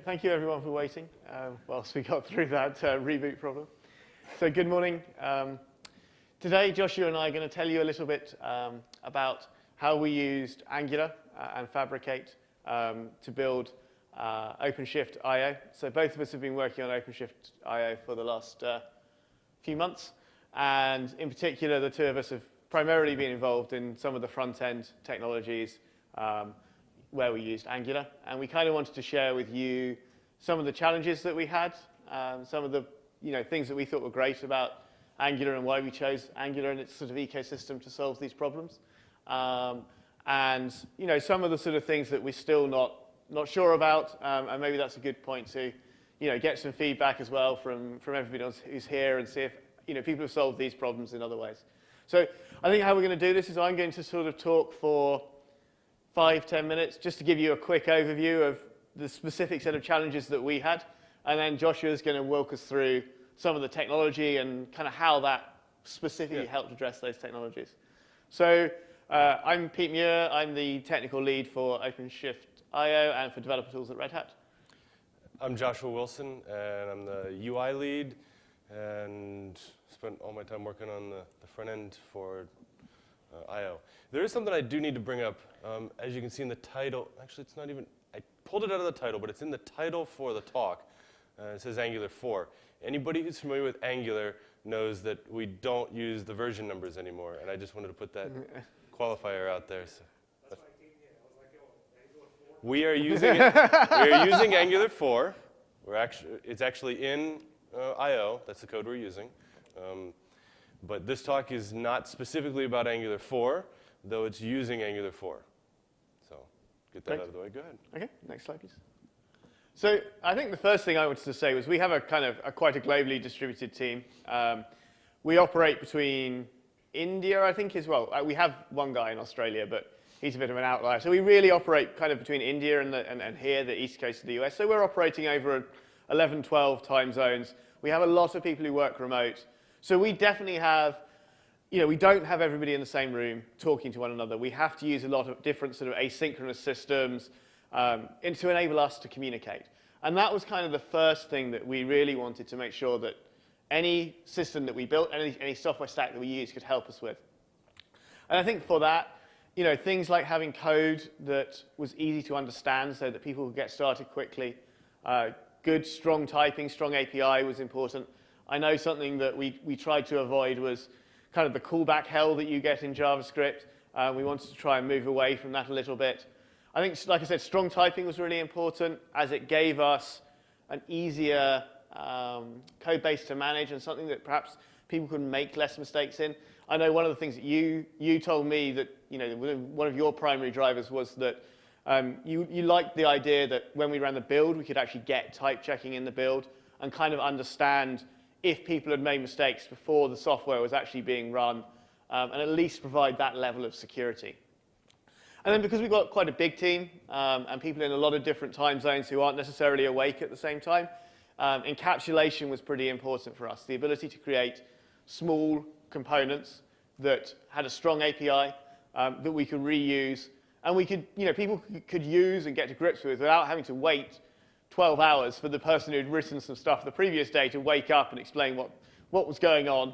Thank you everyone for waiting whilst we got through that reboot problem. So good morning. Today Joshua and I are going to tell you a little bit about how we used Angular and Fabric8 to build OpenShift IO. So both of us have been working on OpenShift IO for the last few months, and in particular the two of us have primarily been involved in some of the front-end technologies where we used Angular, and we kind of wanted to share with you some of the challenges that we had, some of the things that we thought were great about Angular and why we chose Angular and its sort of ecosystem to solve these problems, and some of the sort of things that we're still not sure about, and maybe that's a good point to get some feedback as well from everybody else who's here and see if people have solved these problems in other ways. So I think how we're going to do this is I'm going to sort of talk for 5-10 minutes just to give you a quick overview of the specific set of challenges that we had, and then Joshua is going to walk us through some of the technology and kind of how that specifically helped address those technologies. So I'm Pete Muir. I'm the technical lead for OpenShift IO and for developer tools at Red Hat. I'm Joshua Wilson, and I'm the UI lead, and spent all my time working on the front end for IO. There is something I do need to bring up. As you can see in the title, actually it's not even, I pulled it out of the title, but it's in the title for the talk. It says Angular 4. Anybody who's familiar with Angular knows that we don't use the version numbers anymore, and I just wanted to put that qualifier out there. So. That's why I came here. I was like, Angular 4? We are using it. We are using Angular 4. It's actually in IO. That's the code we're using. But this talk is not specifically about Angular 4, though it's using Angular 4. So get that out of the way. Go ahead. Okay, next slide, please. So I think the first thing I wanted to say was we have a kind of quite a globally distributed team. We operate between India, I think, as well. We have one guy in Australia, but he's a bit of an outlier. So we really operate kind of between India and here, the east coast of the US. So we're operating over 11, 12 time zones. We have a lot of people who work remote. So we definitely have, we don't have everybody in the same room talking to one another. We have to use a lot of different sort of asynchronous systems to enable us to communicate. And that was kind of the first thing that we really wanted to make sure that any system that we built, any software stack that we use could help us with. And I think for that, things like having code that was easy to understand so that people could get started quickly, good, strong typing, strong API was important. I know something that we tried to avoid was kind of the callback hell that you get in JavaScript. We wanted to try and move away from that a little bit. I think, like I said, strong typing was really important as it gave us an easier code base to manage and something that perhaps people could make less mistakes in. I know one of the things that you told me that one of your primary drivers was that you liked the idea that when we ran the build, we could actually get type checking in the build and kind of understand if people had made mistakes before the software was actually being run, and at least provide that level of security. And then because we've got quite a big team, and people in a lot of different time zones who aren't necessarily awake at the same time, encapsulation was pretty important for us. The ability to create small components that had a strong API that we could reuse, and we could, people could use and get to grips with without having to wait 12 hours for the person who'd written some stuff the previous day to wake up and explain what was going on,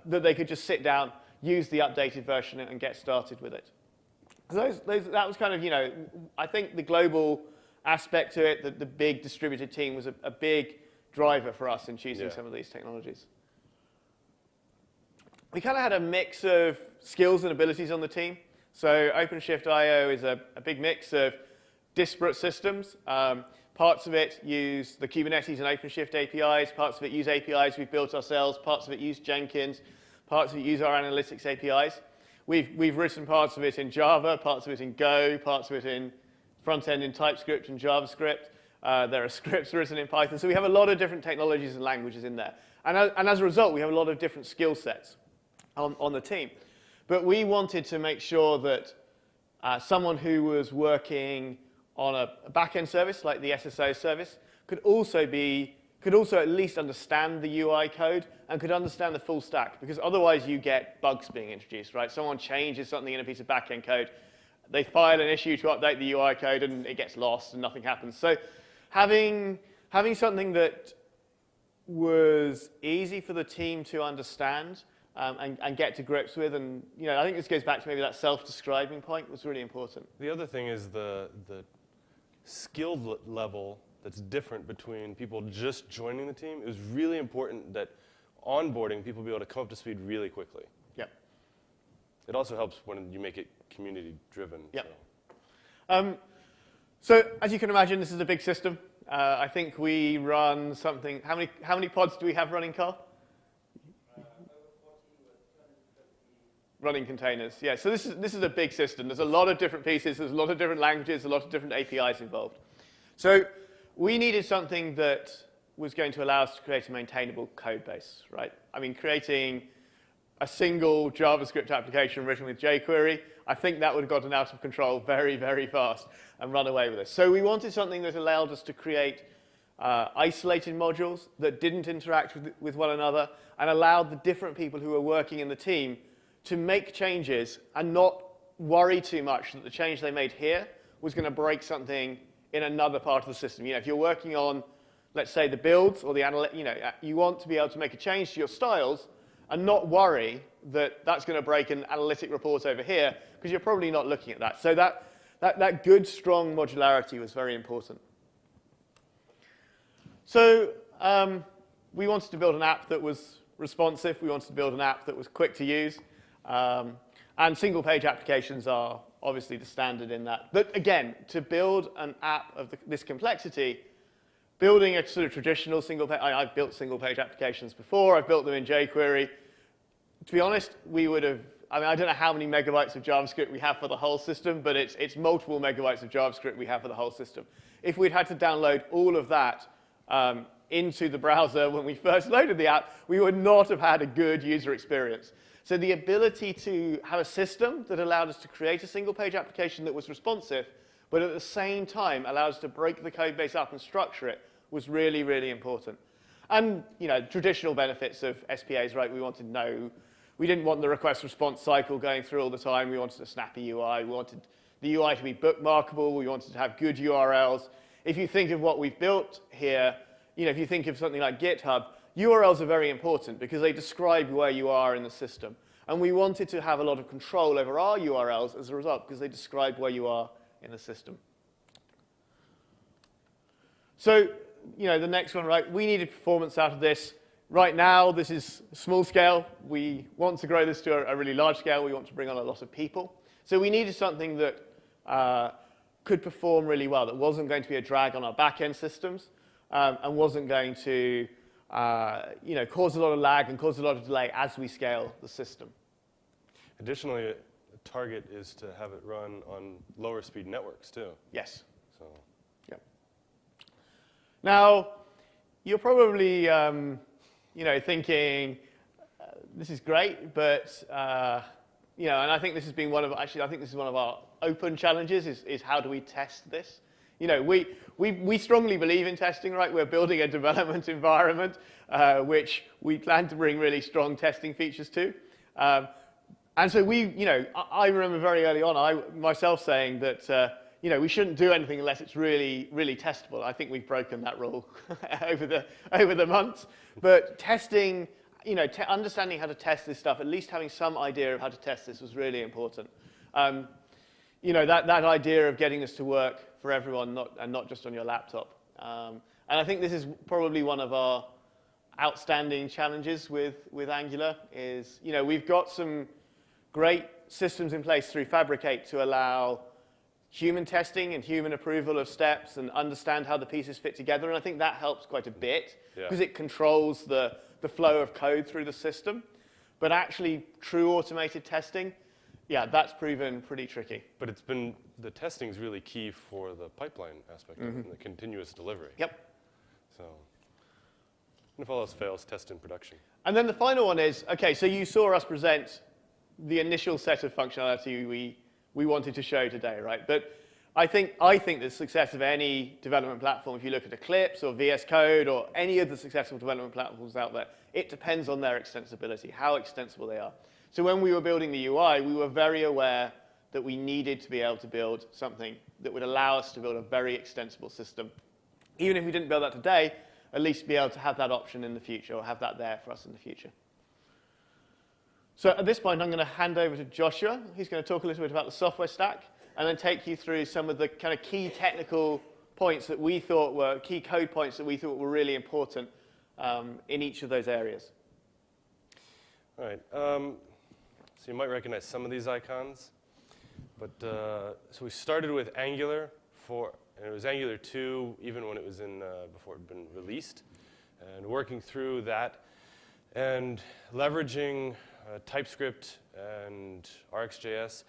that they could just sit down, use the updated version and get started with it. So that was kind of, I think the global aspect to it, the big distributed team was a big driver for us in choosing some of these technologies. We kind of had a mix of skills and abilities on the team. So OpenShift IO is a big mix of disparate systems. Parts of it use the Kubernetes and OpenShift APIs. Parts of it use APIs we've built ourselves. Parts of it use Jenkins. Parts of it use our analytics APIs. We've written parts of it in Java, parts of it in Go, parts of it in Frontend in Typescript and JavaScript. There are scripts written in Python. So we have a lot of different technologies and languages in there. And as a result, we have a lot of different skill sets on the team. But we wanted to make sure that someone who was working on a back-end service like the SSO service could also at least understand the UI code and could understand the full stack, because otherwise you get bugs being introduced, right? Someone changes something in a piece of back-end code, they file an issue to update the UI code and it gets lost and nothing happens. So having something that was easy for the team to understand and get to grips with, and I think this goes back to maybe that self-describing point was really important. The other thing is the skill level that's different between people just joining the team. It was really important that onboarding people be able to come up to speed really quickly. Yep. It also helps when you make it community-driven. Yep. So as you can imagine, this is a big system. I think we run something. How many pods do we have running, Carl? Over 40 with 250. Running containers. Yeah. So this is a big system. There's a lot of different pieces. There's a lot of different languages. A lot of different APIs involved. So we needed something that was going to allow us to create a maintainable code base, right? I mean, creating a single JavaScript application written with jQuery, I think that would have gotten out of control very, very fast and run away with us. So we wanted something that allowed us to create isolated modules that didn't interact with one another and allowed the different people who were working in the team to make changes and not worry too much that the change they made here was going to break something in another part of the system. If you're working on, let's say, the builds or the you want to be able to make a change to your styles and not worry that that's going to break an analytic report over here, because you're probably not looking at that. So that good, strong modularity was very important. So we wanted to build an app that was responsive. We wanted to build an app that was quick to use. And single-page applications are obviously the standard in that. But again, to build an app of this complexity, building a sort of traditional single-page, I've built single-page applications before. I've built them in jQuery. To be honest, we would have, I don't know how many megabytes of JavaScript we have for the whole system, but it's multiple megabytes of JavaScript we have for the whole system. If we'd had to download all of that into the browser when we first loaded the app, we would not have had a good user experience. So the ability to have a system that allowed us to create a single-page application that was responsive, but at the same time allowed us to break the code base up and structure it, was really, really important. And traditional benefits of SPAs, right? We didn't want the request response cycle going through all the time. We wanted a snappy UI. We wanted the UI to be bookmarkable. We wanted to have good URLs. If you think of what we've built here, if you think of something like GitHub, URLs are very important because they describe where you are in the system. And we wanted to have a lot of control over our URLs as a result because they describe where you are in the system. So, the next one, right? We needed performance out of this. Right now, this is small scale. We want to grow this to a really large scale. We want to bring on a lot of people. So we needed something that could perform really well, that wasn't going to be a drag on our back-end systems, and wasn't going to cause a lot of lag and cause a lot of delay as we scale the system. Additionally, the target is to have it run on lower speed networks too. Yes. So. Yep. Now, you're probably thinking, this is great, but and I think this has been one of our open challenges is how do we test this? We strongly believe in testing, right? We're building a development environment which we plan to bring really strong testing features to. And so I remember very early on, myself saying that we shouldn't do anything unless it's really, really testable. I think we've broken that rule over the months. But testing, understanding how to test this stuff, at least having some idea of how to test this was really important. That idea of getting this to work for everyone, and not just on your laptop. And I think this is probably one of our outstanding challenges with Angular is, we've got some great systems in place through Fabric8 to allow human testing and human approval of steps and understand how the pieces fit together. And I think that helps quite a bit because it controls the flow of code through the system. But actually, true automated testing, that's proven pretty tricky. But the testing is really key for the pipeline aspect of it, and the continuous delivery. Yep. So, and if all else fails, test in production. And then the final one is, okay, so you saw us present the initial set of functionality we wanted to show today, right? But I think the success of any development platform, if you look at Eclipse or VS Code or any of the successful development platforms out there, it depends on their extensibility, how extensible they are. So when we were building the UI, we were very aware that we needed to be able to build something that would allow us to build a very extensible system even if we didn't build that today, at least be able to have that option in the future, or have that there for us in the future. So at this point, I'm going to hand over to Joshua. He's going to talk a little bit about the software stack, and then take you through some of the kind of key technical points that we thought were, key code points that we thought were really important in each of those areas. All right. So you might recognize some of these icons. But so we started with Angular and it was Angular 2 even when it was before it had been released, and working through that and leveraging Typescript and RxJS.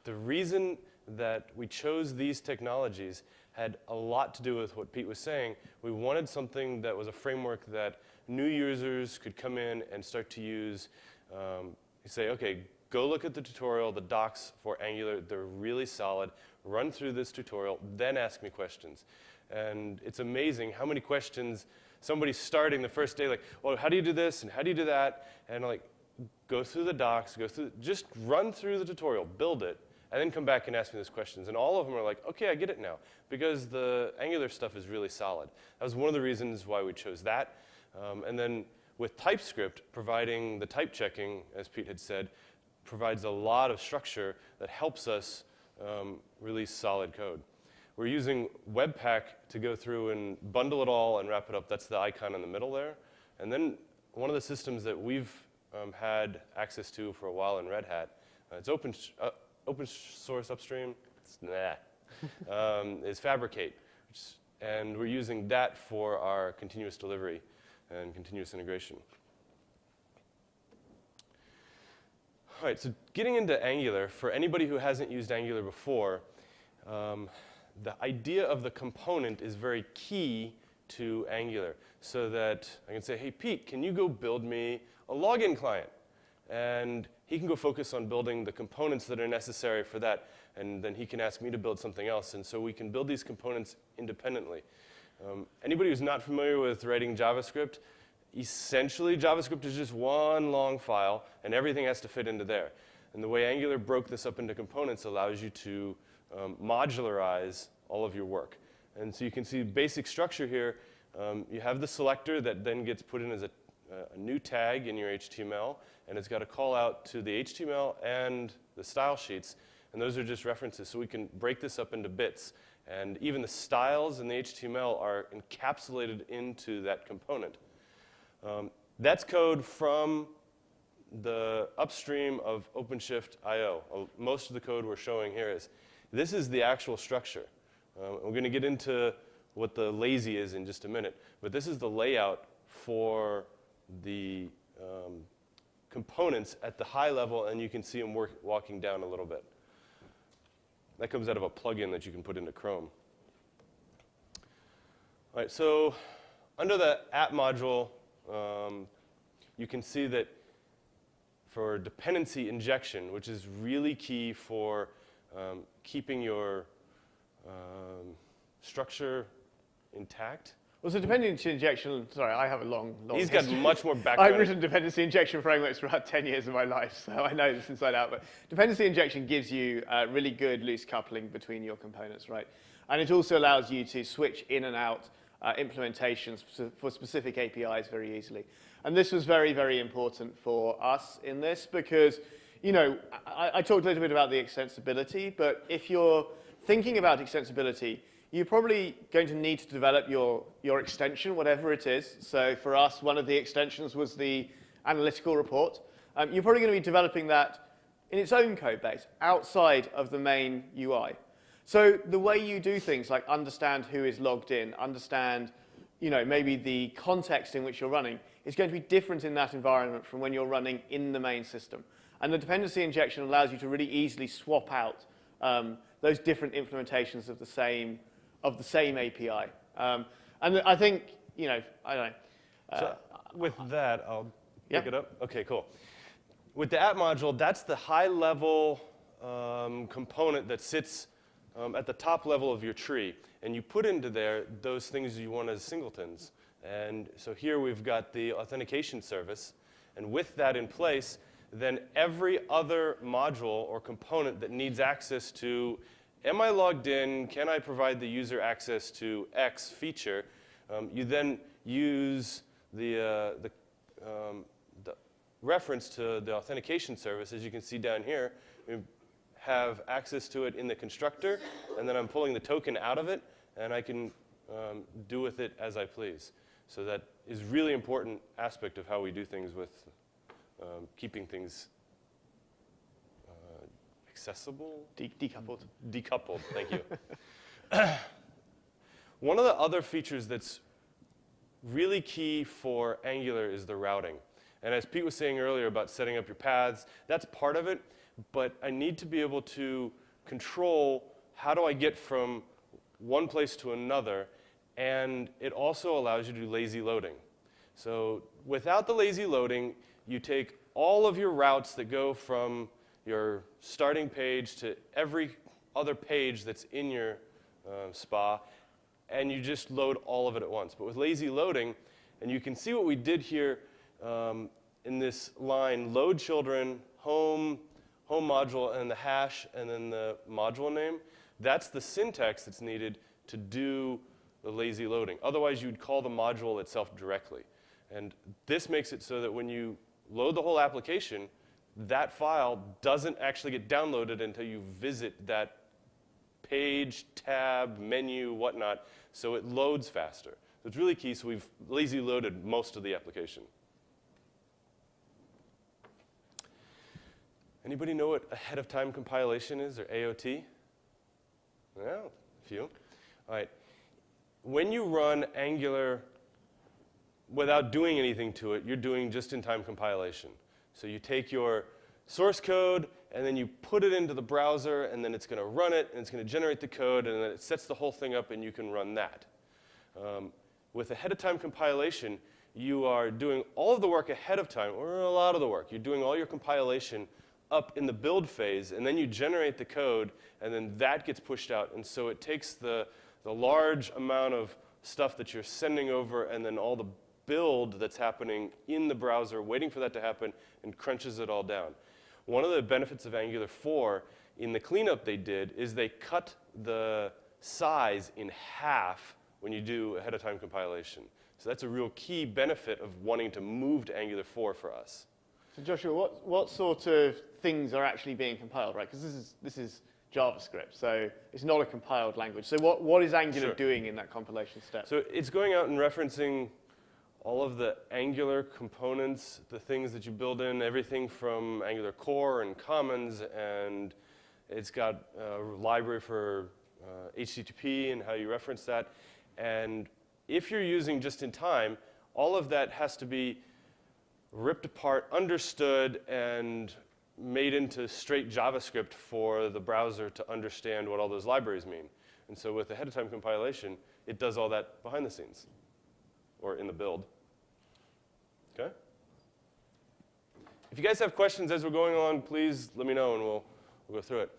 The reason that we chose these technologies had a lot to do with what Pete was saying. We wanted something that was a framework that new users could come in and start to use. You say, okay, go look at the tutorial, the docs for Angular. They're really solid. Run through this tutorial, then ask me questions. And it's amazing how many questions somebody's starting the first day, like, well, how do you do this and how do you do that? And like, go through the docs, just run through the tutorial, build it, and then come back and ask me those questions. And all of them are like, okay, I get it now, because the Angular stuff is really solid. That was one of the reasons why we chose that. And then with TypeScript, providing the type checking, as Pete had said, provides a lot of structure that helps us release solid code. We're using Webpack to go through and bundle it all and wrap it up. That's the icon in the middle there. And then one of the systems that we've had access to for a while in Red Hat, it's open source upstream, is Fabric8. And we're using that for our continuous delivery and continuous integration. All right, so getting into Angular, for anybody who hasn't used Angular before, the idea of the component is very key to Angular, so that I can say, hey, Pete, can you go build me a login client? And he can go focus on building the components that are necessary for that, and then he can ask me to build something else, and so we can build these components independently. Anybody who's not familiar with writing JavaScript, essentially JavaScript is just one long file, and everything has to fit into there. And the way Angular broke this up into components allows you to modularize all of your work. And so you can see basic structure here. You have the selector that then gets put in as a new tag in your HTML, and it's got a call out to the HTML and the style sheets, and those are just references. So we can break this up into bits, and even the styles in the HTML are encapsulated into that component. That's code from the upstream of OpenShift IO. Most of the code we're showing here is, this is the actual structure. We're going to get into what the lazy is in just a minute, but this is the layout for the components at the high level, and you can see them walking down a little bit. That comes out of a plugin that you can put into Chrome. All right, so under the app module, you can see that for dependency injection, which is really key for keeping your structure intact. Well, so dependency injection, sorry, I have a long He's history. got much more background. I've written dependency injection frameworks for about 10 years of my life, so I know this inside out. But dependency injection gives you really good loose coupling between your components, right? And it also allows you to switch in and out implementations for specific APIs very easily. And this was very, very important for us in this because, you know, I talked a little bit about the extensibility, but if you're thinking about extensibility, you're probably going to need to develop your extension, whatever it is. So for us, one of the extensions was the analytical report. You're probably going to be developing that in its own code base, outside of the main UI. So the way you do things like understand who is logged in, understand, you know, maybe the context in which you're running, is going to be different in that environment from when you're running in the main system. And the dependency injection allows you to really easily swap out those different implementations of the same API. And I think, you know, I don't know. So with that, I'll pick it up. OK, cool. With the app module, that's the high-level component that sits at the top level of your tree. And you put into there those things you want as singletons. And so here we've got the authentication service. And with that in place, then every other module or component that needs access to am I logged in? Can I provide the user access to X feature? You then use the reference to the authentication service, as you can see down here. We have access to it in the constructor, and then I'm pulling the token out of it, and I can do with it as I please. So that is really important aspect of how we do things with keeping things accessible? Decoupled. Decoupled, thank you. One of the other features that's really key for Angular is the routing. And as Pete was saying earlier about setting up your paths, that's part of it, but I need to be able to control how do I get from one place to another, and it also allows you to do lazy loading. So without the lazy loading, you take all of your routes that go from your starting page to every other page that's in your SPA, and you just load all of it at once. But with lazy loading, and you can see what we did here in this line, load children, home module, and the hash, and then the module name. That's the syntax that's needed to do the lazy loading. Otherwise, you'd call the module itself directly. And this makes it so that when you load the whole application, that file doesn't actually get downloaded until you visit that page, tab, menu, whatnot, so it loads faster. So it's really key, so we've lazy loaded most of the application. Anybody know what ahead of time compilation is, or AOT? Well, a few. All right. When you run Angular without doing anything to it, you're doing just-in-time compilation. So you take your source code, and then you put it into the browser, and then it's going to run it, and it's going to generate the code, and then it sets the whole thing up, and you can run that. With ahead-of-time compilation, you are doing all of the work ahead of time, or a lot of the work. You're doing all your compilation up in the build phase, and then you generate the code, and then that gets pushed out. And so it takes the large amount of stuff that you're sending over, and then all the build that's happening in the browser, waiting for that to happen, and crunches it all down. One of the benefits of Angular 4 in the cleanup they did is they cut the size in half when you do ahead-of-time compilation. So that's a real key benefit of wanting to move to Angular 4 for us. So Joshua, what sort of things are actually being compiled, right? Because this is JavaScript, so it's not a compiled language. So what is Angular doing in that compilation step? So it's going out and referencing all of the Angular components, the things that you build in, everything from Angular Core and Commons, and it's got a library for HTTP and how you reference that. And if you're using just-in-time, all of that has to be ripped apart, understood, and made into straight JavaScript for the browser to understand what all those libraries mean. And so with ahead-of-time compilation, it does all that behind the scenes, or in the build. Okay? If you guys have questions as we're going on, please let me know, and we'll go through it.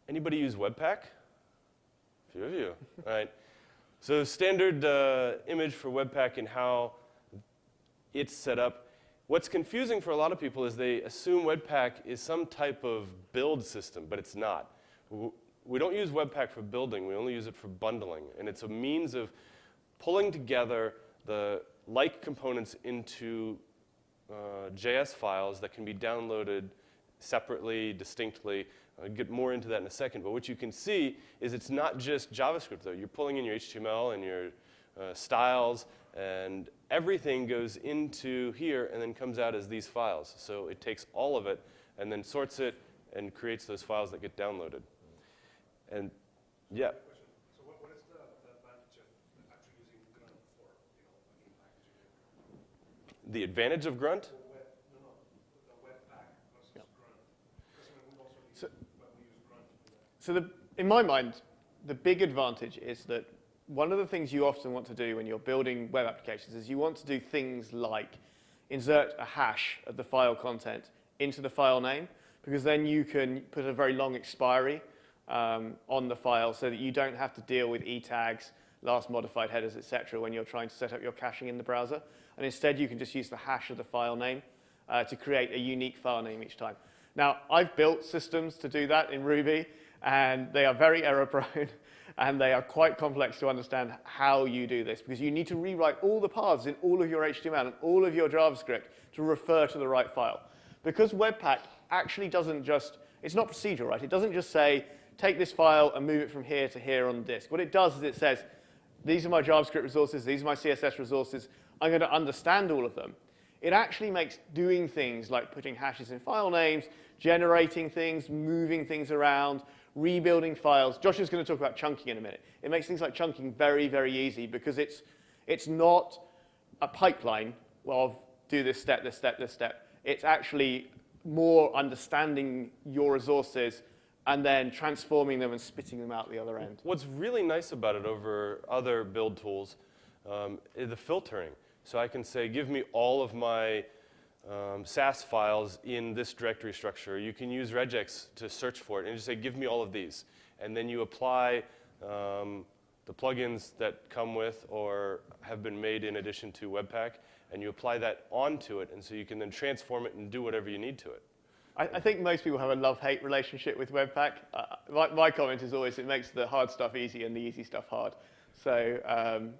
Anybody use Webpack? A few of you. All right. So standard image for Webpack and how it's set up. What's confusing for a lot of people is they assume Webpack is some type of build system, but it's not. We don't use Webpack for building, we only use it for bundling. And it's a means of pulling together the like components into JS files that can be downloaded separately, distinctly. I'll get more into that in a second. But what you can see is it's not just JavaScript, though. You're pulling in your HTML and your styles, and everything goes into here and then comes out as these files. So it takes all of it and then sorts it and creates those files that get downloaded. And yeah. So what is the advantage of actually using Grunt for, packaging? The advantage of Grunt? The Webpack versus Grunt. Because we also use, but we use Grunt for that. So in my mind, the big advantage is that one of the things you often want to do when you're building web applications is you want to do things like insert a hash of the file content into the file name, because then you can put a very long expiry on the file so that you don't have to deal with e-tags, last modified headers, etc. when you're trying to set up your caching in the browser. And instead, you can just use the hash of the file name to create a unique file name each time. Now, I've built systems to do that in Ruby, and they are very error-prone, and they are quite complex to understand how you do this, because you need to rewrite all the paths in all of your HTML and all of your JavaScript to refer to the right file. Because Webpack actually doesn't just, it's not procedural, right? It doesn't just say, take this file and move it from here to here on the disk. What it does is it says, these are my JavaScript resources, these are my CSS resources, I'm going to understand all of them. It actually makes doing things like putting hashes in file names, generating things, moving things around, rebuilding files. Josh is going to talk about chunking in a minute. It makes things like chunking very, very easy because it's not a pipeline of do this step, this step, this step. It's actually more understanding your resources and then transforming them and spitting them out the other end. What's really nice about it over other build tools is the filtering. So I can say, give me all of my SAS files in this directory structure. You can use regex to search for it and just say, give me all of these. And then you apply the plugins that come with or have been made in addition to Webpack, and you apply that onto it. And so you can then transform it and do whatever you need to it. I think most people have a love-hate relationship with Webpack. My comment is always it makes the hard stuff easy and the easy stuff hard. So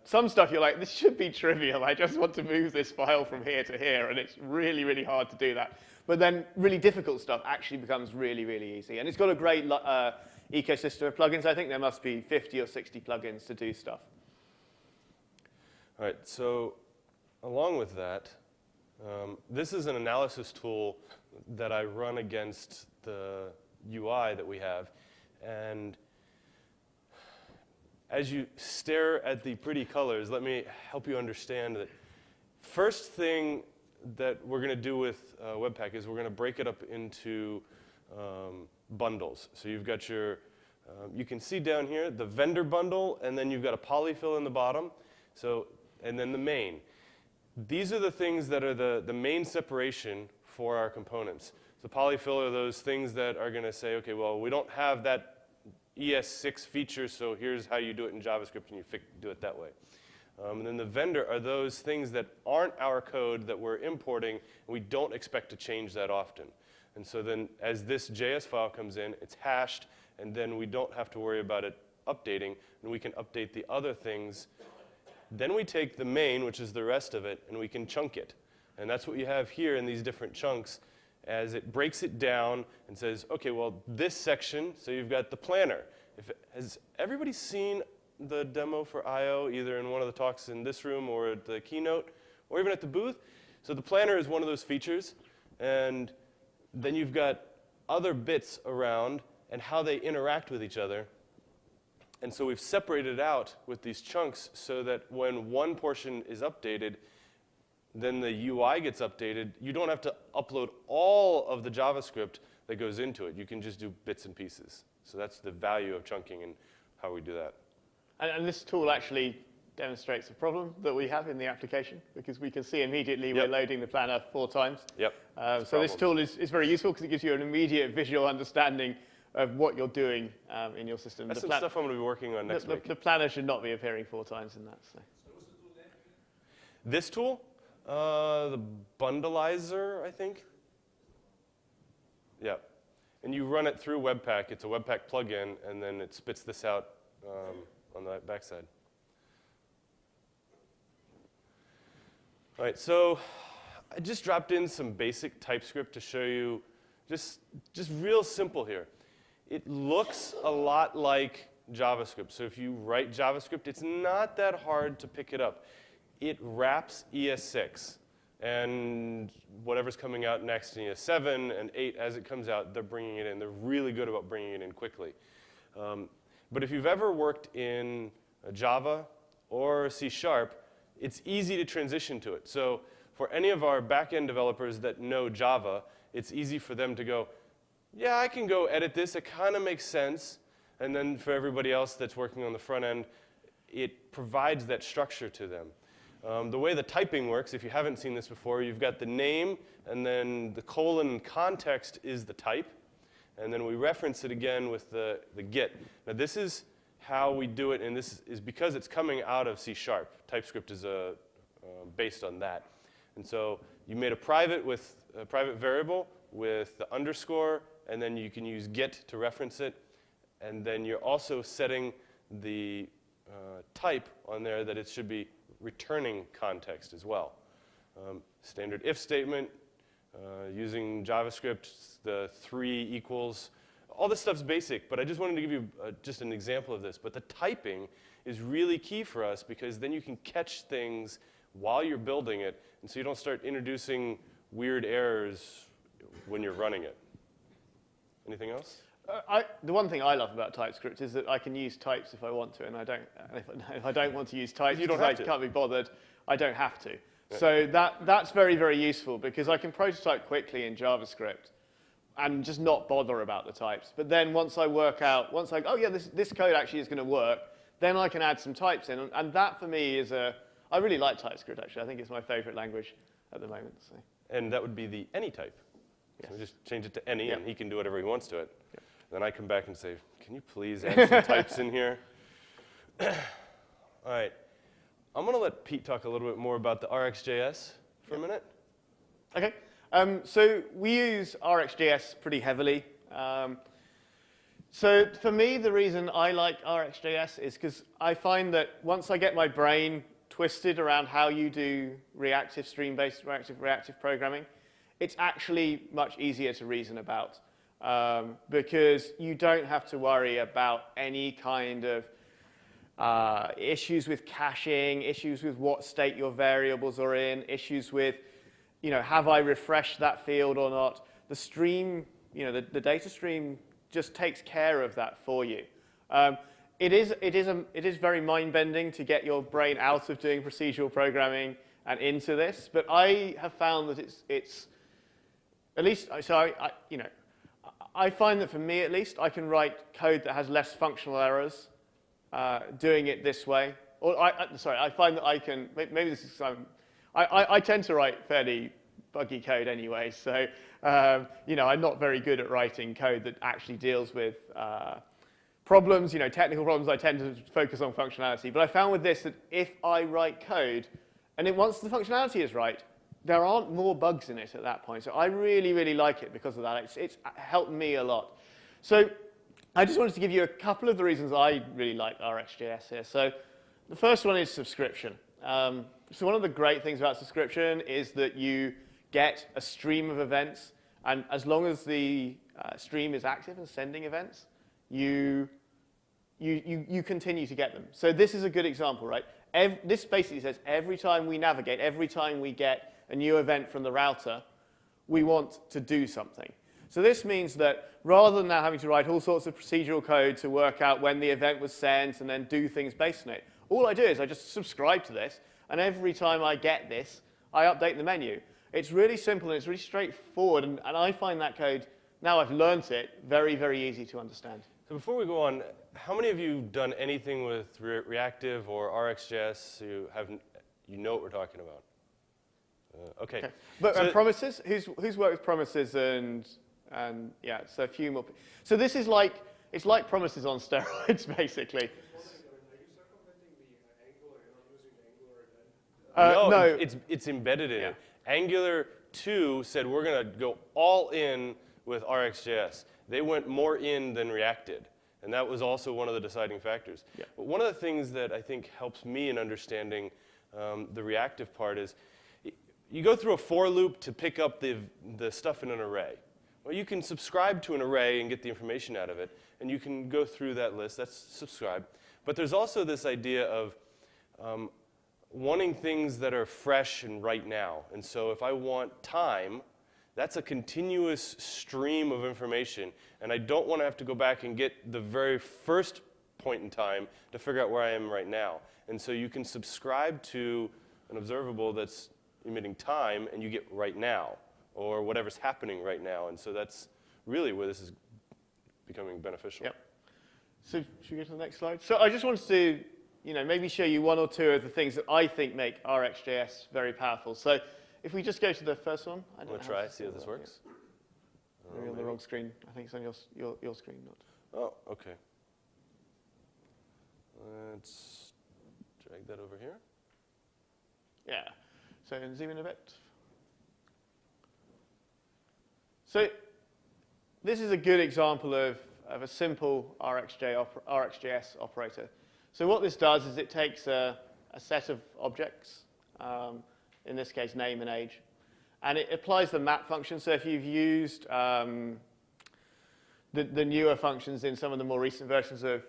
some stuff you're like, this should be trivial. I just want to move this file from here to here, and it's really, really hard to do that. But then really difficult stuff actually becomes really, really easy. And it's got a great ecosystem of plugins. I think there must be 50 or 60 plugins to do stuff. All right, so along with that, this is an analysis tool that I run against the UI that we have. And as you stare at the pretty colors, let me help you understand that first thing that we're going to do with Webpack is we're going to break it up into bundles. So you've got your, you can see down here, the vendor bundle, and then you've got a polyfill in the bottom, so, and then the main. These are the things that are the main separation for our components. So polyfill are those things that are going to say, okay, well, we don't have that ES6 feature, so here's how you do it in JavaScript, and you do it that way. And then the vendor are those things that aren't our code that we're importing, and we don't expect to change that often. And so then as this JS file comes in, it's hashed, and then we don't have to worry about it updating, and we can update the other things. Then we take the main, which is the rest of it, and we can chunk it. And that's what you have here in these different chunks as it breaks it down and says, okay, well, this section, so you've got the planner. Has everybody seen the demo for I/O, either in one of the talks in this room or at the keynote, or even at the booth? So the planner is one of those features, and then you've got other bits around and how they interact with each other. And so we've separated out with these chunks so that when one portion is updated, then the UI gets updated. You don't have to upload all of the JavaScript that goes into it. You can just do bits and pieces. So that's the value of chunking and how we do that. And this tool actually demonstrates a problem that we have in the application, because we can see immediately we're loading the planner 4 times. Yep. So this tool is very useful because it gives you an immediate visual understanding of what you're doing in your system. That's some stuff I'm going to be working on next week. The planner should not be appearing 4 times in that. So what's the tool there? This tool, the bundleizer, I think. Yeah. And you run it through Webpack. It's a Webpack plugin, and then it spits this out on the backside. All right, so I just dropped in some basic TypeScript to show you, just real simple here. It looks a lot like JavaScript. So if you write JavaScript, it's not that hard to pick it up. It wraps ES6. And whatever's coming out next in ES7 and 8, as it comes out, they're bringing it in. They're really good about bringing it in quickly. But if you've ever worked in Java or C#, it's easy to transition to it. So for any of our back-end developers that know Java, it's easy for them to go, yeah, I can go edit this. It kind of makes sense. And then for everybody else that's working on the front end, it provides that structure to them. The way the typing works, if you haven't seen this before, you've got the name, and then the colon context is the type. And then we reference it again with the get. Now this is how we do it, and this is because it's coming out of C#. TypeScript is based on that. And so you made a private with a private variable with the underscore, and then you can use get to reference it. And then you're also setting the type on there that it should be returning context as well. Standard if statement, using JavaScript, the 3 equals. All this stuff's basic, but I just wanted to give you just an example of this. But the typing is really key for us because then you can catch things while you're building it, and so you don't start introducing weird errors when you're running it. Anything else? The one thing I love about TypeScript is that I can use types if I want to, and I don't. If I don't want to use types, You don't because have I to. can't be bothered, I don't have to. Yeah. So that's very, very useful because I can prototype quickly in JavaScript and just not bother about the types. But then once I work out, oh yeah, this code actually is going to work, then I can add some types in, and that for me is I really like TypeScript actually. I think it's my favorite language at the moment. So. And that would be the any type. Yes. So we just change it to any, Yeah. and he can do whatever he wants to it. Yeah. Then I come back and say, can you please add some types in here? All right. I'm going to let Pete talk a little bit more about the RxJS for a minute. Okay. So we use RxJS pretty heavily. So for me, the reason I like RxJS is because I find that once I get my brain twisted around how you do reactive stream-based reactive programming, it's actually much easier to reason about because you don't have to worry about any kind of issues with caching, issues with what state your variables are in, issues with, have I refreshed that field or not? The stream, the data stream just takes care of that for you. It is very mind-bending to get your brain out of doing procedural programming and into this, but I have found that it's at least, so I find that for me at least, I can write code that has less functional errors doing it this way. Or I find that I can, maybe this is I tend to write fairly buggy code anyway, so I'm not very good at writing code that actually deals with problems, technical problems. I tend to focus on functionality. But I found with this that if I write code, and then once the functionality is right, there aren't more bugs in it at that point. So I really, really like it because of that. It's helped me a lot. So I just wanted to give you a couple of the reasons I really like RxJS here. So the first one is subscription. So one of the great things about subscription is that you get a stream of events, and as long as the stream is active and sending events, you continue to get them. So this is a good example, right? This basically says every time we navigate, every time we get a new event from the router, we want to do something. So this means that rather than now having to write all sorts of procedural code to work out when the event was sent and then do things based on it, all I do is I just subscribe to this, and every time I get this, I update the menu. It's really simple and it's really straightforward, and I find that code, now I've learned it, very, very easy to understand. So before we go on, how many of you have done anything with Reactive or RxJS so you know what we're talking about? Okay. But So- promises? Who's worked with promises and yeah, so a few more. So this is it's like promises on steroids, basically. Are you circumventing the Angular? You're not using Angular then? No, it's embedded in Yeah. it. Angular 2 said we're going to go all in with RxJS. They went more in than React, and that was also one of the deciding factors. Yeah. But one of the things that I think helps me in understanding the reactive part is you go through a for loop to pick up the stuff in an array. Well, you can subscribe to an array and get the information out of it, and you can go through that list. That's subscribe. But there's also this idea of wanting things that are fresh and right now. And so if I want time, that's a continuous stream of information, and I don't want to have to go back and get the very first point in time to figure out where I am right now. And so you can subscribe to an observable that's emitting time, and you get right now, or whatever's happening right now. And so that's really where this is becoming beneficial. Yep. So should we go to the next slide? So I just wanted to, maybe show you one or two of the things that I think make RxJS very powerful. So if we just go to the first one. I'm going to try, see how this works. Maybe on the wrong screen. I think it's on your screen, not. Oh, okay. Let's drag that over here. Yeah. So zoom in a bit. So this is a good example of a simple RxJS operator. So what this does is it takes a set of objects, in this case name and age, and it applies the map function. So if you've used the newer functions in some of the more recent versions of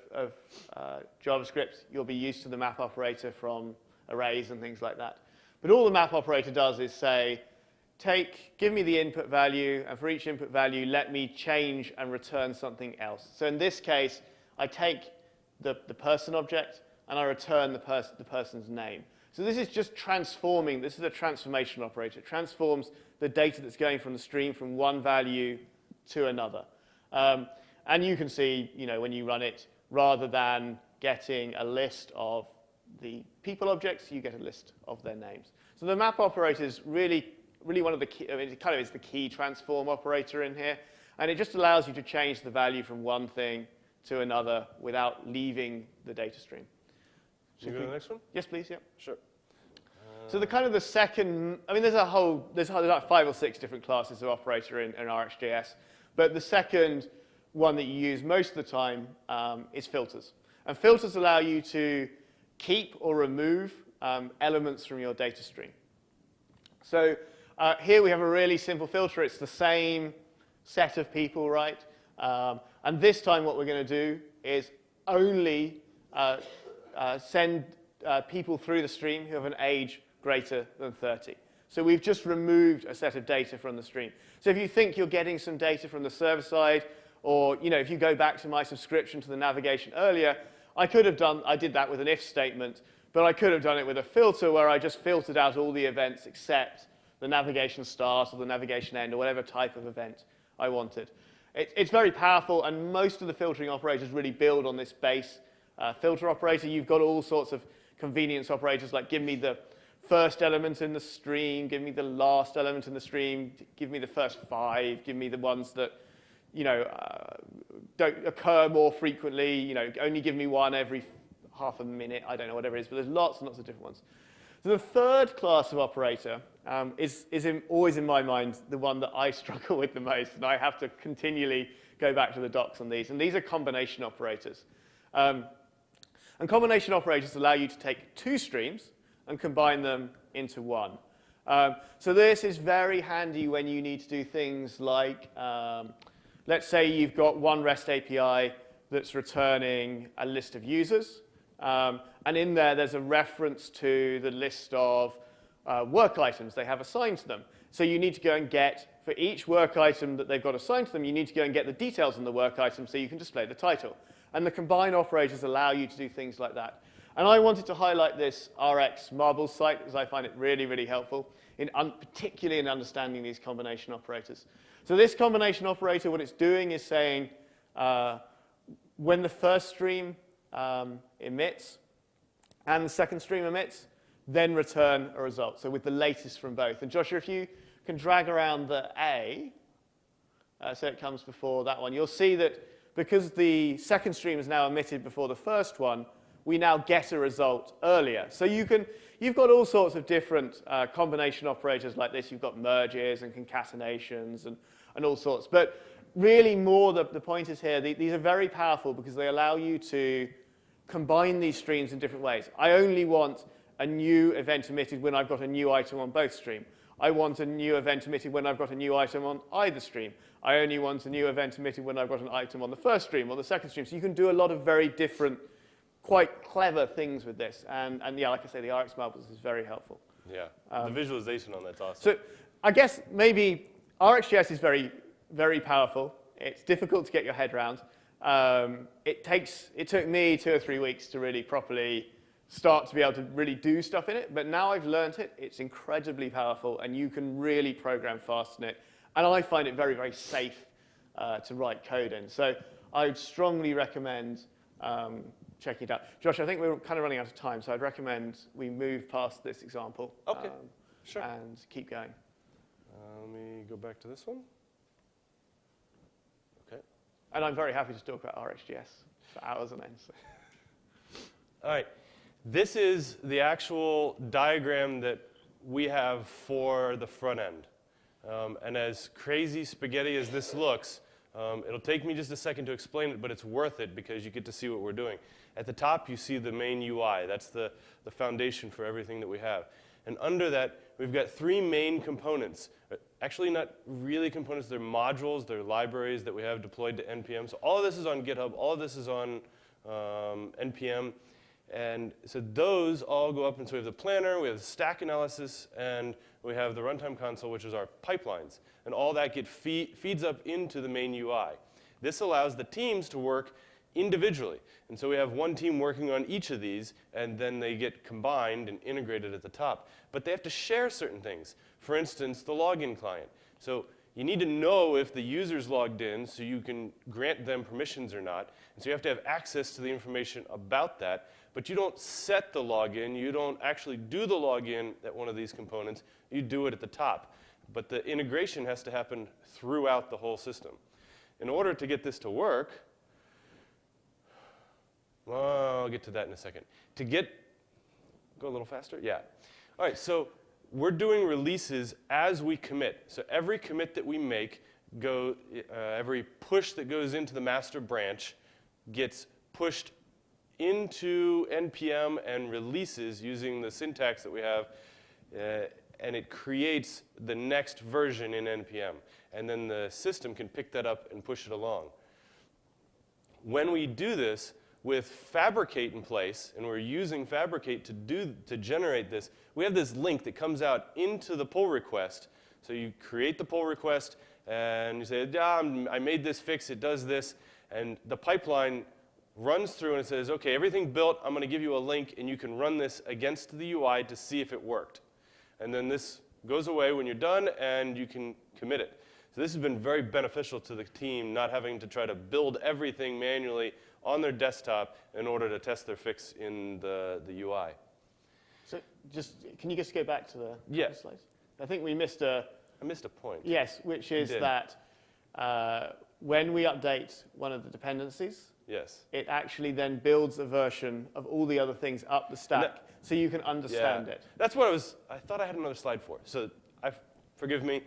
JavaScript, you'll be used to the map operator from arrays and things like that. But all the map operator does is say, give me the input value, and for each input value, let me change and return something else. So in this case, I take the person object, and I return the person's name. So this is just transforming. This is a transformation operator. It transforms the data that's going from the stream from one value to another. And you can see, when you run it, rather than getting a list of the people objects, you get a list of their names. So the map operator is really one of the key, it kind of is the key transform operator in here. And it just allows you to change the value from one thing to another without leaving the data stream. Should we go to the next one? Yes, please, yeah. Sure. So the second, there's like 5 or 6 different classes of operator in RxJS. But the second one that you use most of the time is filters. And filters allow you to keep or remove elements from your data stream. So here we have a really simple filter. It's the same set of people, right? And this time what we're going to do is only send people through the stream who have an age greater than 30. So we've just removed a set of data from the stream. So if you think you're getting some data from the server side, or if you go back to my subscription to the navigation earlier, I did that with an if statement, but I could have done it with a filter where I just filtered out all the events except the navigation start or the navigation end or whatever type of event I wanted. It's very powerful, and most of the filtering operators really build on this base filter operator. You've got all sorts of convenience operators like give me the first element in the stream, give me the last element in the stream, give me the first 5, give me the ones that don't occur more frequently, only give me one every half a minute, I don't know, whatever it is, but there's lots and lots of different ones. So the third class of operator is always in my mind the one that I struggle with the most, and I have to continually go back to the docs on these, and these are combination operators. And combination operators allow you to take 2 streams and combine them into one. So this is very handy when you need to do things like, let's say you've got one REST API that's returning a list of users, and in there's a reference to the list of work items they have assigned to them. So you need to go and get, for each work item that they've got assigned to them, you need to go and get the details on the work item so you can display the title. And the combine operators allow you to do things like that. And I wanted to highlight this RX Marbles site because I find it really, really helpful, particularly in understanding these combination operators. So this combination operator, what it's doing is saying when the first stream emits and the second stream emits, then return a result. So with the latest from both. And Joshua, if you can drag around the A, so it comes before that one, you'll see that because the second stream is now emitted before the first one, we now get a result earlier. So you've got all sorts of different combination operators like this. You've got merges and concatenations and all sorts. But really more the point is here, these are very powerful because they allow you to combine these streams in different ways. I only want a new event emitted when I've got a new item on both stream. I want a new event emitted when I've got a new item on either stream. I only want a new event emitted when I've got an item on the first stream or the second stream. So you can do a lot of very different, quite clever things with this. And yeah, like I say, the RX Marbles is very helpful. Yeah, the visualization on that's awesome. So I guess maybe RxJS is very, very powerful. It's difficult to get your head around. It took me 2 or 3 weeks to really properly start to be able to really do stuff in it. But now I've learned it. It's incredibly powerful, and you can really program fast in it. And I find it very, very safe to write code in. So I would strongly recommend checking it out. Josh, I think we're kind of running out of time, so I'd recommend we move past this example. Okay, sure. And keep going. Let me go back to this one. Okay. And I'm very happy to talk about RxJS for hours on end. So. All right. This is the actual diagram that we have for the front end. And as crazy spaghetti as this looks, it'll take me just a second to explain it, but it's worth it because you get to see what we're doing. At the top, you see the main UI. That's the foundation for everything that we have. And under that, we've got 3 main components. Actually, not really components. They're modules. They're libraries that we have deployed to NPM. So all of this is on GitHub. All of this is on NPM. And so those all go up. And so we have the planner, we have the stack analysis, and we have the runtime console, which is our pipelines. And all that feeds up into the main UI. This allows the teams to work individually. And so we have one team working on each of these, and then they get combined and integrated at the top. But they have to share certain things. For instance, the login client. So you need to know if the user's logged in so you can grant them permissions or not. And so you have to have access to the information about that. But you don't set the login. You don't actually do the login at one of these components. You do it at the top. But the integration has to happen throughout the whole system. In order to get this to work, well, I'll get to that in a second. Go a little faster? Yeah. All right, so we're doing releases as we commit. So every commit that we make, every push that goes into the master branch gets pushed into NPM and releases using the syntax that we have, and it creates the next version in NPM. And then the system can pick that up and push it along. When we do this with Fabric8 in place, and we're using Fabric8 to generate this, we have this link that comes out into the pull request. So you create the pull request, and you say, I made this fix, it does this, and the pipeline runs through and it says, okay, everything built, I'm going to give you a link, and you can run this against the UI to see if it worked. And then this goes away when you're done, and you can commit it. So this has been very beneficial to the team, not having to try to build everything manually on their desktop in order to test their fix in the UI. So can you just go back to the Yeah. slides? I think we missed I missed a point. Yes, which is that when we update one of the dependencies, yes, it actually then builds a version of all the other things up the stack so you can understand it. That's what I thought I had another slide for. So forgive me.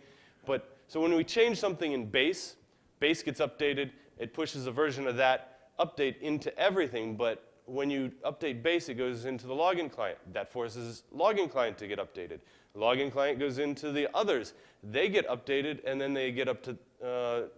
But so when we change something in base gets updated. It pushes a version of that update into everything. But when you update base, it goes into the login client. That forces login client to get updated. The login client goes into the others. They get updated, and then they get up to the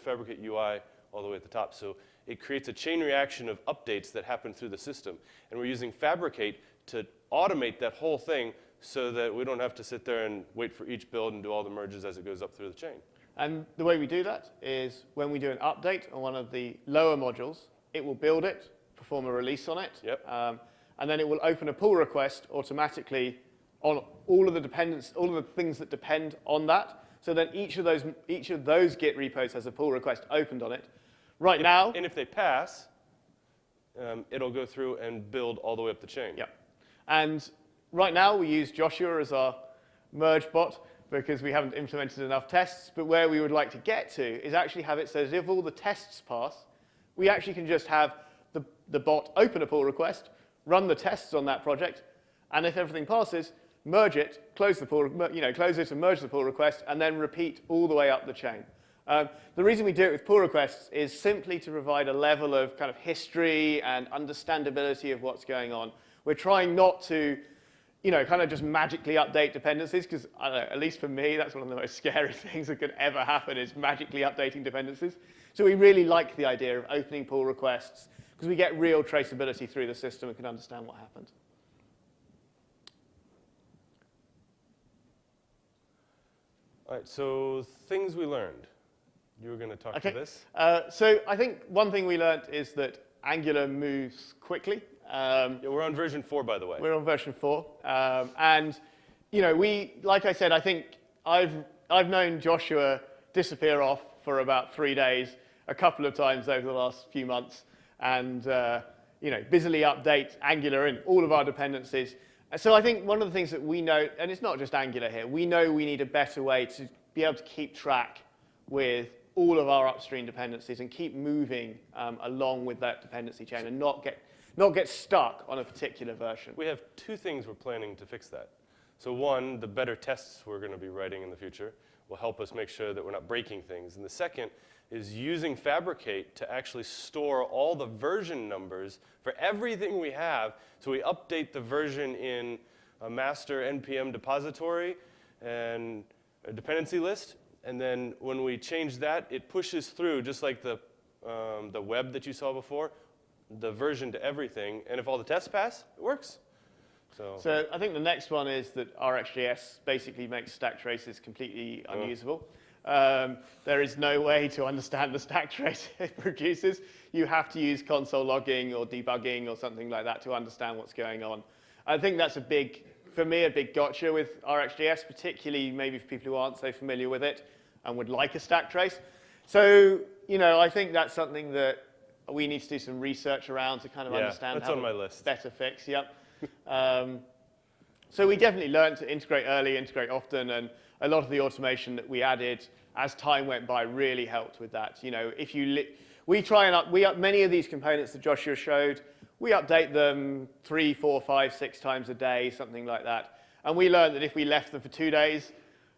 Fabric8 UI all the way at the top. So it creates a chain reaction of updates that happen through the system. And we're using Fabric8 to automate that whole thing so that we don't have to sit there and wait for each build and do all the merges as it goes up through the chain. And the way we do that is when we do an update on one of the lower modules, it will build it, perform a release on it, Yep. And then it will open a pull request automatically on all of the things that depend on that. So then each of those Git repos has a pull request opened on it. Right now, and if they pass, it'll go through and build all the way up the chain. yeah. And right now we use Joshua as our merge bot because we haven't implemented enough tests. But where we would like to get to is actually have it so that if all the tests pass, we actually can just have the bot open a pull request, run the tests on that project, and if everything passes, merge it, close it and merge the pull request, and then repeat all the way up the chain. The reason we do it with pull requests is simply to provide a level of kind of history and understandability of what's going on. We're trying not to, kind of just magically update dependencies, because I don't know, at least for me, that's one of the most scary things that could ever happen is magically updating dependencies. So we really like the idea of opening pull requests because we get real traceability through the system and can understand what happened. All right, so things we learned. You were going to talk to this? So I think one thing we learned is that Angular moves quickly. Yeah, we're on version 4, by the way. We're on version 4. And, like I said, I think I've known Joshua disappear off for about 3 days a couple of times over the last few months and, busily update Angular in all of our dependencies. So I think one of the things that we know, and it's not just Angular here, we know we need a better way to be able to keep track with all of our upstream dependencies and keep moving along with that dependency chain and not get stuck on a particular version. We have 2 things we're planning to fix that. So one, the better tests we're going to be writing in the future. will help us make sure that we're not breaking things. And the second is using Fabric8 to actually store all the version numbers for everything we have. So we update the version in a master NPM depository and a dependency list. And then when we change that, it pushes through, just like the web that you saw before, the version to everything. And if all the tests pass, it works. So I think the next one is that RxJS basically makes stack traces completely unusable. There is no way to understand the stack trace it produces. You have to use console logging or debugging or something like that to understand what's going on. I think that's for me, a big gotcha with RxJS, particularly maybe for people who aren't so familiar with it and would like a stack trace. So, I think that's something that we need to do some research around to kind of understand that's how on my list. Better fix. Yep. So we definitely learned to integrate early, integrate often, and a lot of the automation that we added as time went by really helped with that. If we try and many of these components that Joshua showed, we update them 3, 4, 5, 6 times a day, something like that. And we learned that if we left them for 2 days,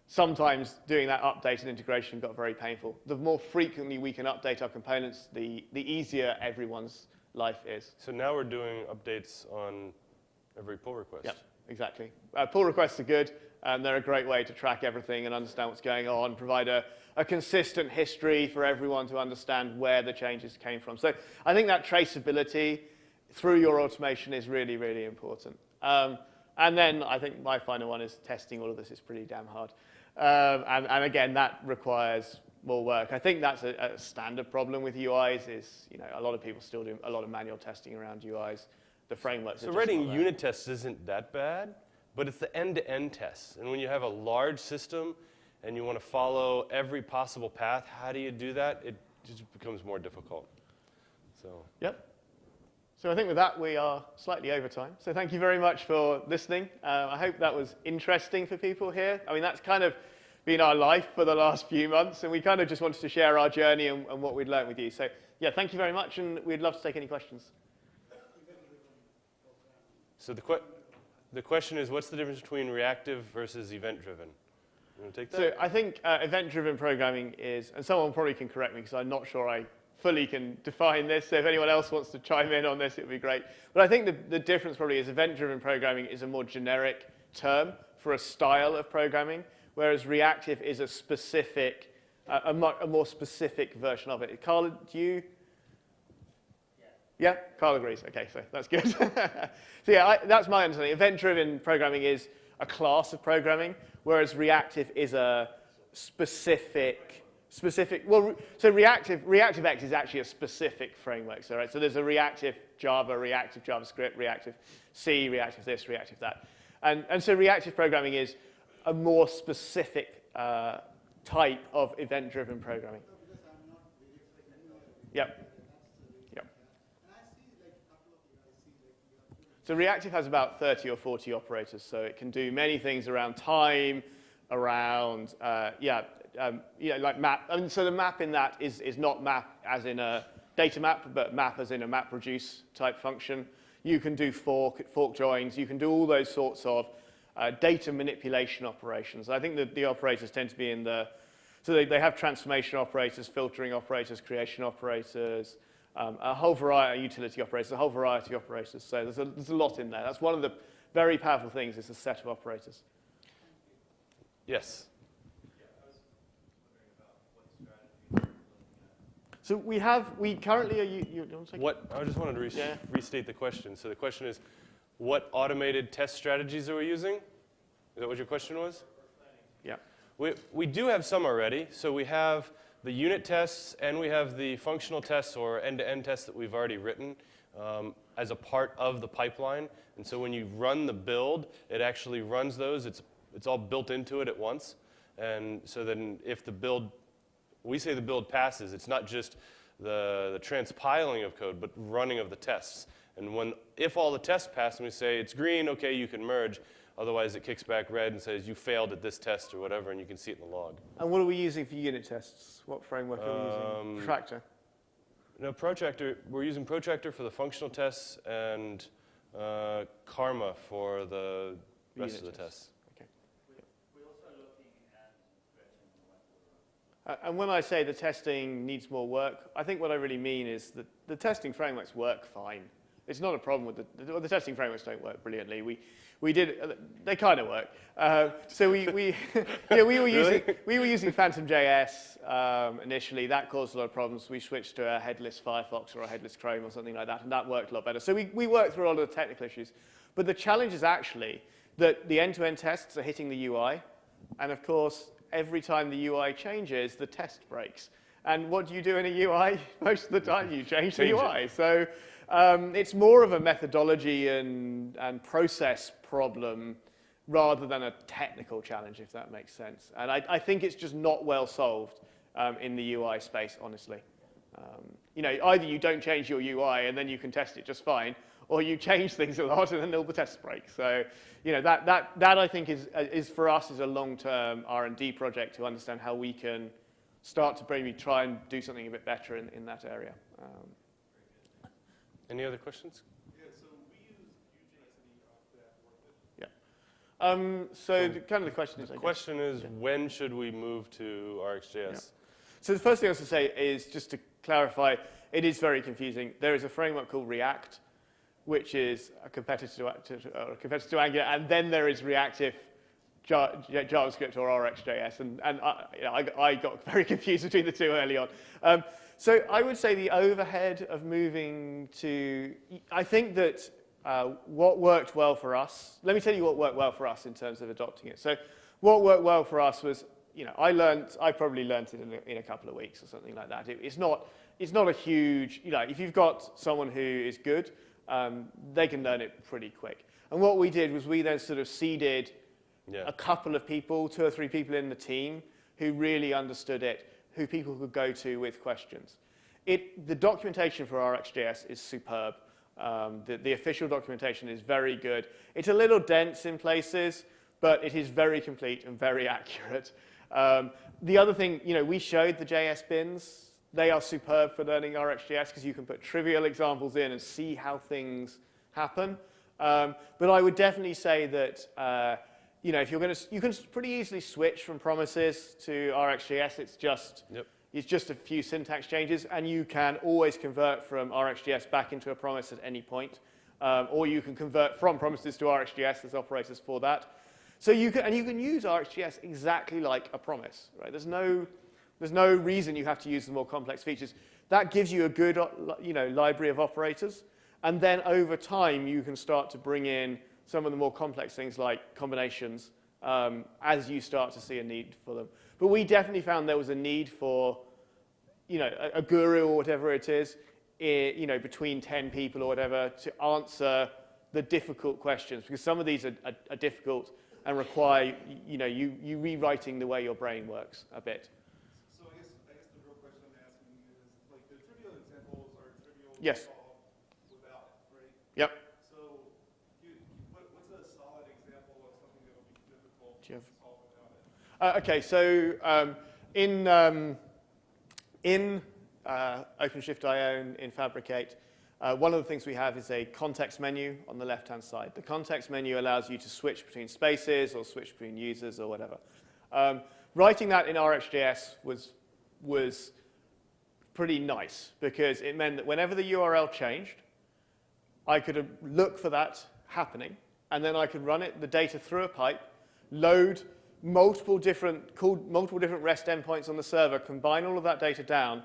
sometimes doing that update and integration got very painful. The more frequently we can update our components, the easier everyone's life is. So now we're doing updates on every pull request. Yep, exactly. Pull requests are good. They're a great way to track everything and understand what's going on, provide a consistent history for everyone to understand where the changes came from. So I think that traceability through your automation is really, really important. And then I think my final one is testing all of this is pretty damn hard. And again, that requires more work. I think that's a standard problem with UIs is, a lot of people still do a lot of manual testing around UIs. The frameworks So writing unit tests isn't that bad, but it's the end-to-end tests. And when you have a large system and you want to follow every possible path, how do you do that? It just becomes more difficult. So. Yep. So I think with that, we are slightly over time. So thank you very much for listening. I hope that was interesting for people here. I mean, that's kind of been our life for the last few months, and we kind of just wanted to share our journey and what we'd learned with you. So yeah, thank you very much, and we'd love to take any questions. So the question is, what's the difference between reactive versus event-driven? You want to take that? So I think event-driven programming is, and someone probably can correct me because I'm not sure I fully can define this, so if anyone else wants to chime in on this, it would be great. But I think the difference probably is event-driven programming is a more generic term for a style of programming, whereas reactive is a specific, a more specific version of it. Carl, do you? Yeah, Carl agrees. Okay, so that's good. So yeah, that's my understanding. Event-driven programming is a class of programming, whereas reactive is a specific. Well, so Reactive-X is actually a specific framework. So, right, so there's a reactive Java, reactive JavaScript, reactive C, reactive this, reactive that. And so reactive programming is a more specific type of event-driven programming. Yep. So Reactive has about 30 or 40 operators, so it can do many things around time, around, like map. I mean, so the map in that is not map as in a data map, but map as in a map reduce type function. You can do fork joins. You can do all those sorts of data manipulation operations. I think that the operators tend to be in the, so they have transformation operators, filtering operators, creation operators, a whole variety of utility operators, a whole variety of operators. So there's a lot in there. That's one of the very powerful things is a set of operators. Yes. So we currently are you want to take I just wanted to restate the question. So the question is, what automated test strategies are we using? Is that what your question was? Yeah. We do have some already. So we have the unit tests and we have the functional tests or end-to-end tests that we've already written as a part of the pipeline. And so when you run the build, it actually runs those. It's all built into it at once. And so then if the build, we say the build passes, it's not just the transpiling of code, but running of the tests. And if all the tests pass and we say it's green, okay, you can merge. Otherwise, it kicks back red and says you failed at this test or whatever, and you can see it in the log. And what are we using for unit tests? What framework are we using? Protractor? No, Protractor. We're using Protractor for the functional tests and Karma for the rest of the tests. Okay. We're also looking at stretching And when I say the testing needs more work, I think what I really mean is that the testing frameworks work fine. It's not a problem with the testing frameworks don't work brilliantly. We did, they kind of work. So we were using Phantom.js initially. That caused a lot of problems. We switched to a headless Firefox or a headless Chrome or something like that, and that worked a lot better. So we worked through all of the technical issues. But the challenge is actually that the end-to-end tests are hitting the UI, and of course, every time the UI changes, the test breaks. And what do you do in a UI? Most of the time, you change the UI. So it's more of a methodology and process problem rather than a technical challenge, if that makes sense. And I think it's just not well solved in the UI space, honestly. Either you don't change your UI and then you can test it just fine, or you change things a lot and then all the tests break. So, that I think is for us is a long-term R&D project to understand how we can start to maybe try and do something a bit better in that area. Any other questions? Yeah, so we use Vue.js and that worked. So kind of the question is, The question is, when should we move to RxJS? Yeah. So the first thing I was to say is, just to clarify, it is very confusing. There is a framework called React, which is a competitor to Angular, and then there is Reactive JavaScript or RxJS, and I got very confused between the two early on. So I would say the overhead of moving to, I think that what worked well for us, let me tell you what worked well for us in terms of adopting it. So what worked well for us was, I probably learned it in a couple of weeks or something like that. It's not a huge, if you've got someone who is good, they can learn it pretty quick. And what we did was we then sort of seeded a couple of people, 2 or 3 people in the team who really understood it, who people could go to with questions. The documentation for RxJS is superb. The official documentation is very good. It's a little dense in places, but it is very complete and very accurate. The other thing, we showed the JS bins. They are superb for learning RxJS because you can put trivial examples in and see how things happen. But I would definitely say that if you're going to, you can pretty easily switch from promises to RxJS. It's just a few syntax changes, and you can always convert from RxJS back into a promise at any point, or you can convert from promises to RxJS. There's operators for that. So you can use RxJS exactly like a promise, right? There's no reason you have to use the more complex features. That gives you a good, library of operators, and then over time you can start to bring in some of the more complex things like combinations as you start to see a need for them. But we definitely found there was a need for, a guru or whatever it is, between 10 people or whatever, to answer the difficult questions, because some of these are difficult and require, you rewriting the way your brain works a bit. So I guess the real question I'm asking is, like, the trivial examples are trivial to Yes. solve without, right? Yep. So what's a solid example of something that would be difficult Do you to have- solve without it? Okay, so in OpenShift IO in Fabric8, one of the things we have is a context menu on the left-hand side. The context menu allows you to switch between spaces or switch between users or whatever. Writing that in RxJS was pretty nice because it meant that whenever the URL changed, I could look for that happening, and then I could run the data through a pipe, load multiple different REST endpoints on the server, combine all of that data down,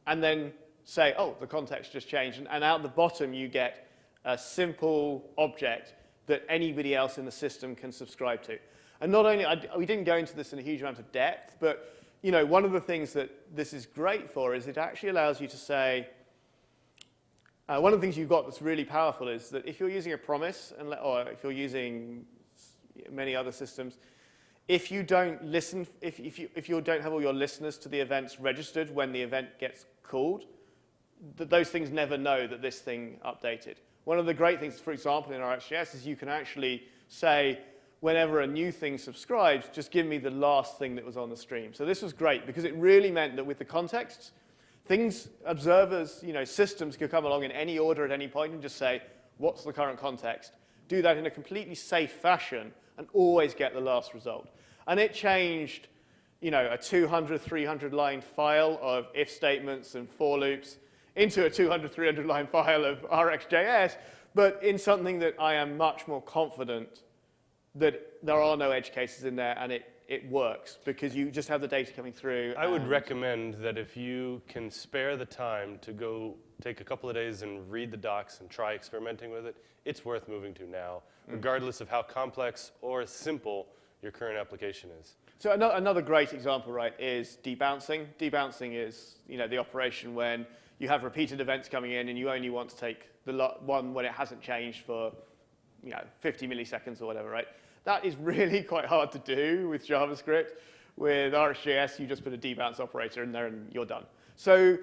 and then say, oh, the context just changed. And out the bottom, you get a simple object that anybody else in the system can subscribe to. And not only, we didn't go into this in a huge amount of depth, but one of the things that this is great for is it actually allows you to say, one of the things you've got that's really powerful is that if you're using a promise, or if you're using many other systems, if you don't listen, if you don't have all your listeners to the events registered when the event gets called, those things never know that this thing updated. One of the great things, for example, in RxJS is you can actually say, whenever a new thing subscribes, just give me the last thing that was on the stream. So this was great because it really meant that with the contexts, observers, systems could come along in any order at any point and just say, what's the current context? Do that in a completely safe fashion and always get the last result. And it changed, a 200, 300 line file of if statements and for loops into a 200, 300 line file of RxJS, but in something that I am much more confident that there are no edge cases in there and it works because you just have the data coming through. I would recommend that if you can spare the time to go take a couple of days and read the docs and try experimenting with it, it's worth moving to now, regardless of how complex or simple your current application is. So another great example, right, is debouncing. Debouncing is, the operation when you have repeated events coming in and you only want to take the one when it hasn't changed for, 50 milliseconds or whatever, right? That is really quite hard to do with JavaScript. With RxJS, you just put a debounce operator in there and you're done. So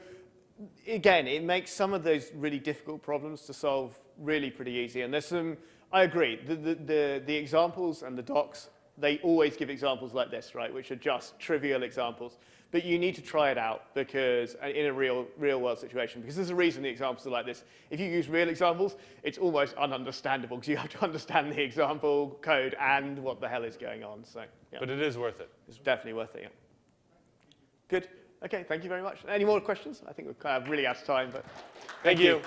again, it makes some of those really difficult problems to solve really pretty easy. And there's some, I agree, the examples and the docs, they always give examples like this, right, which are just trivial examples. But you need to try it out because in a real world situation, because there's a reason the examples are like this. If you use real examples, it's almost ununderstandable because you have to understand the example code and what the hell is going on. So, yeah. But it is worth it. It's definitely worth it, yeah. Good. Okay, thank you very much. Any more questions? I think we're kind of really out of time, but Thank you.